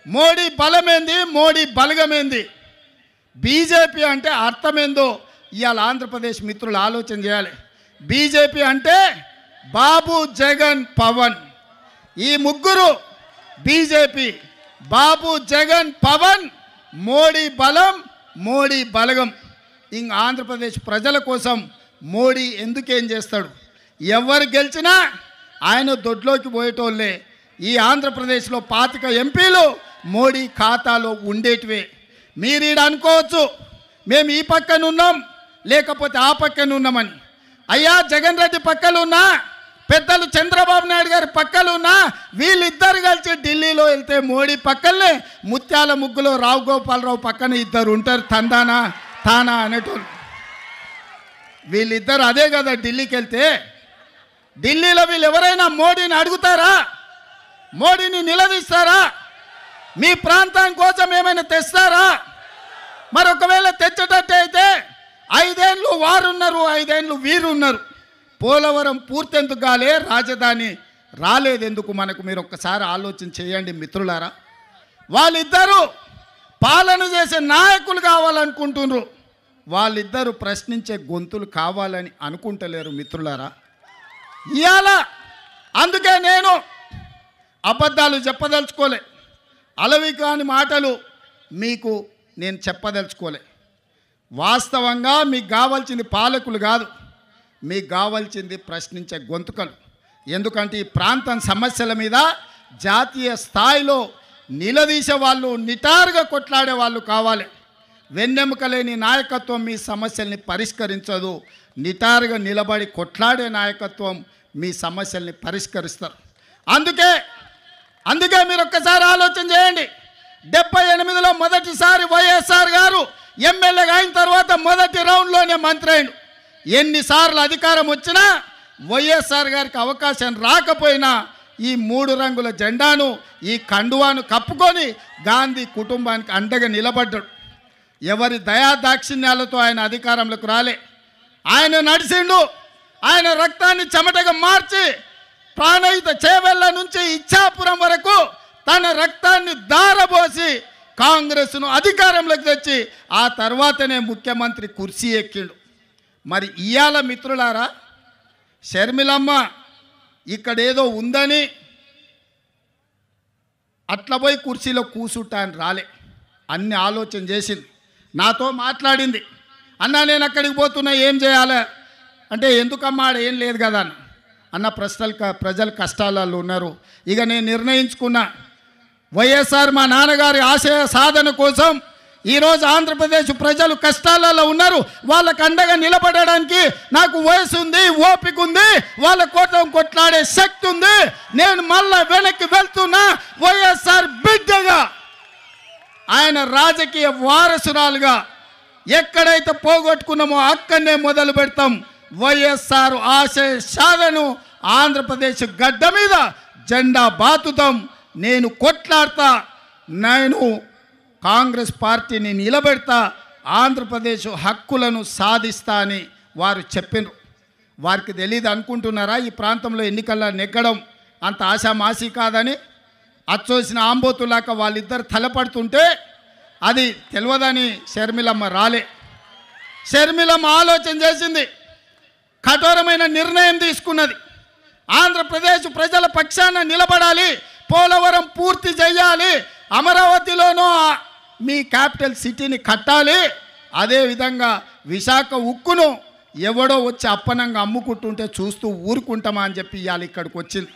Modi బలమేంది, Modi బలగమేంది, BJP అంటే అర్థమేందో ఇవాళ ఆంధ్రప్రదేశ్ మిత్రులు ఆలోచన చేయాలి. బీజేపీ అంటే బాబు, జగన్, పవన్. ఈ ముగ్గురు బీజేపీ. బాబు, జగన్, పవన్, మోడీ బలం, మోడీ బలగం. ఇంక ఆంధ్రప్రదేశ్ ప్రజల కోసం మోడీ ఎందుకేం చేస్తాడు? ఎవరు గెలిచినా ఆయన దొడ్లోకి పోయేటోళ్ళే. ఈ ఆంధ్రప్రదేశ్లో 25 ఎంపీలు మోడీ ఖాతాలో ఉండేటివే. మీరు ఈడ అనుకోవచ్చు మేము ఈ పక్కన ఉన్నాం లేకపోతే ఆ పక్కన ఉన్నామని. అయ్యా, జగన్ రెడ్డి పక్కన ఉన్నా, పెద్దలు చంద్రబాబు నాయుడు గారి పక్కన ఉన్నా, వీళ్ళిద్దరు కలిసి ఢిల్లీలో వెళ్తే మోడీ పక్కనే ముత్యాల ముగ్గులో రావు గోపాలరావు పక్కన ఇద్దరు ఉంటారు, తందానా తానా అనేటోళ్ళు. వీళ్ళిద్దరు అదే కదా ఢిల్లీకి వెళ్తే. ఢిల్లీలో వీళ్ళు ఎవరైనా మోడీని అడుగుతారా? మోడీని నిలదీస్తారా? మీ ప్రాంతం కోసం ఏమైనా తెస్తారా? మరి ఒకవేళ తెచ్చేటట్టు అయితే 5 ఏళ్ళు వారున్నారు, 5 ఏళ్ళు వీరున్నారు. పోలవరం పూర్తెందుకు కాలే, రాజధాని రాలేదెందుకు మనకు? మీరు ఒక్కసారి ఆలోచన చేయండి మిత్రులారా. వాళ్ళిద్దరూ పాలన చేసే నాయకులు కావాలనుకుంటున్నారు, వాళ్ళిద్దరూ ప్రశ్నించే గొంతులు కావాలని అనుకుంటలేరు మిత్రులారా. ఇవాళ అందుకే నేను అబద్ధాలు చెప్పదలుచుకోలే, అలవి కాని మాటలు మీకు నేను చెప్పదలుచుకోలే. వాస్తవంగా మీకు కావాల్సింది పాలకులు కాదు, మీకు కావాల్సింది ప్రశ్నించే గొంతుకలు. ఎందుకంటే ఈ ప్రాంతం సమస్యల మీద జాతీయ స్థాయిలో నిలదీసే వాళ్ళు, నిటారుగా కొట్లాడే వాళ్ళు కావాలి. వెన్నెముక లేని నాయకత్వం మీ సమస్యల్ని పరిష్కరించదు. నిటారుగా నిలబడి కొట్లాడే నాయకత్వం మీ సమస్యల్ని పరిష్కరిస్తారు. అందుకే మీరు ఒక్కసారి ఆలోచన చేయండి. 78లో మొదటిసారి వైఎస్ఆర్ గారు ఎమ్మెల్యేగా అయిన తర్వాత మొదటి రౌండ్లోనే మంత్రి అయిండు. ఎన్నిసార్లు అధికారం వచ్చినా వైఎస్ఆర్ గారికి అవకాశం రాకపోయినా ఈ 3 రంగుల జెండాను, ఈ కండువాను కప్పుకొని గాంధీ కుటుంబానికి అండగా నిలబడ్డాడు. ఎవరి దయాదాక్షిణ్యాలతో ఆయన అధికారంలోకి రాలే. ఆయన నడిచిండు. ఆయన రక్తాన్ని చెమటగా మార్చి ప్రాణహిత చేవెళ్ళ నుంచి ఇచ్చాపురం వరకు తన రక్తాన్ని దారబోసి కాంగ్రెస్ను అధికారంలోకి తెచ్చి ఆ తర్వాతనే ముఖ్యమంత్రి కుర్చీ ఎక్కిండు. మరి ఇవాళ మిత్రులారా, షర్మిలమ్మ ఇక్కడేదో ఉందని అట్లా పోయి కుర్చీలో కూసుంటా అని రాలే. అన్ని ఆలోచన చేసింది, నాతో మాట్లాడింది. అన్న నేను అక్కడికి పోతున్నా, ఏం చేయాలి అంటే, ఎందుకమ్మా ఆడ ఏం లేదు కదా అన్న. ప్రజలు కష్టాలలో ఉన్నారు. ఇక నేను నిర్ణయించుకున్నా, వైఎస్ఆర్ మా నాన్నగారి ఆశయ సాధన కోసం ఈరోజు ఆంధ్రప్రదేశ్ ప్రజలు కష్టాలలో ఉన్నారు. వాళ్ళకు అండగా నిలబడడానికి నాకు వయసు ఉంది, ఓపిక ఉంది, వాళ్ళ కోసం కొట్లాడే శక్తి ఉంది. నేను మళ్ళా వెనక్కి వెళ్తున్నా, వైఎస్ఆర్ బిడ్డగా, ఆయన రాజకీయ వారసురాలుగా. ఎక్కడైతే పోగొట్టుకున్నామో అక్కడనే మొదలు పెడతాం. వైఎస్ఆర్ ఆశయ సాధను ఆంధ్రప్రదేశ్ గడ్డ మీద జెండా బాతుతాం. నేను కొట్లాడతా, నేను కాంగ్రెస్ పార్టీని నిలబెడతా, ఆంధ్రప్రదేశ్ హక్కులను సాధిస్తా అని వారు చెప్పినారు. వారికి తెలియదు అనుకుంటున్నారా ఈ ప్రాంతంలో ఎన్నికల్లో నెగ్గడం అంత ఆశామాసి కాదని? అచ్చోసిన ఆంబోతులాక వాళ్ళిద్దరు తలపడుతుంటే అది తెలియదని షర్మిలమ్మ రాలే. షర్మిలమ్మ ఆలోచన చేసింది, కఠోరమైన నిర్ణయం తీసుకున్నది. ఆంధ్రప్రదేశ్ ప్రజల పక్షాన నిలబడాలి, పోలవరం పూర్తి చేయాలి, అమరావతిలోనూ మీ క్యాపిటల్ సిటీని కట్టాలి, అదేవిధంగా విశాఖ ఉక్కును ఎవడో వచ్చి అప్పనంగా అమ్ముకుంటుంటే చూస్తూ ఊరుకుంటామా అని చెప్పి ఇవాళ ఇక్కడికి వచ్చింది.